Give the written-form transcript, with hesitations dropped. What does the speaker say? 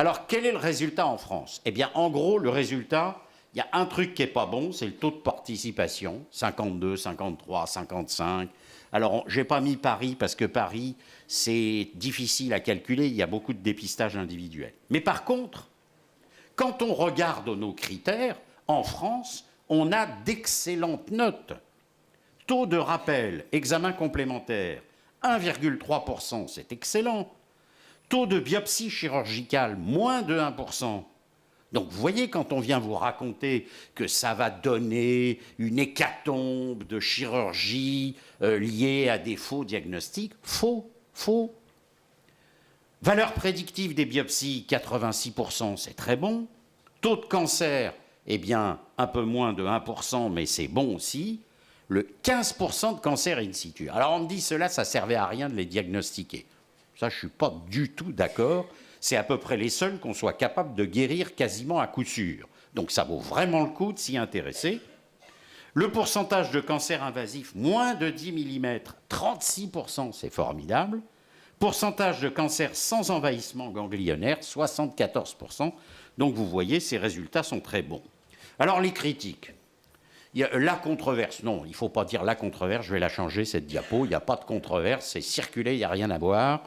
Alors, quel est le résultat en France? Eh bien, en gros, le résultat, il y a un truc qui n'est pas bon, c'est le taux de participation, 52, 53, 55. Alors, je n'ai pas mis Paris, parce que Paris, c'est difficile à calculer, il y a beaucoup de dépistage individuel. Mais par contre, quand on regarde nos critères, en France, on a d'excellentes notes. Taux de rappel, examen complémentaire, 1,3%, c'est excellent. Taux de biopsie chirurgicale, moins de 1%. Donc vous voyez, quand on vient vous raconter que ça va donner une hécatombe de chirurgie liée à des faux diagnostics, faux. Valeur prédictive des biopsies, 86%, c'est très bon. Taux de cancer, eh bien, un peu moins de 1%, mais c'est bon aussi. Le 15% de cancer in situ. Alors on me dit, cela, ça ne servait à rien de les diagnostiquer. Ça, je ne suis pas du tout d'accord. C'est à peu près les seuls qu'on soit capable de guérir quasiment à coup sûr. Donc ça vaut vraiment le coup de s'y intéresser. Le pourcentage de cancer invasif, moins de 10 mm, 36%, c'est formidable. Pourcentage de cancer sans envahissement ganglionnaire, 74%. Donc vous voyez, ces résultats sont très bons. Alors les critiques. Il y a la controverse. Non, il ne faut pas dire la controverse, je vais la changer cette diapo. Il n'y a pas de controverse, c'est circulé, il n'y a rien à voir.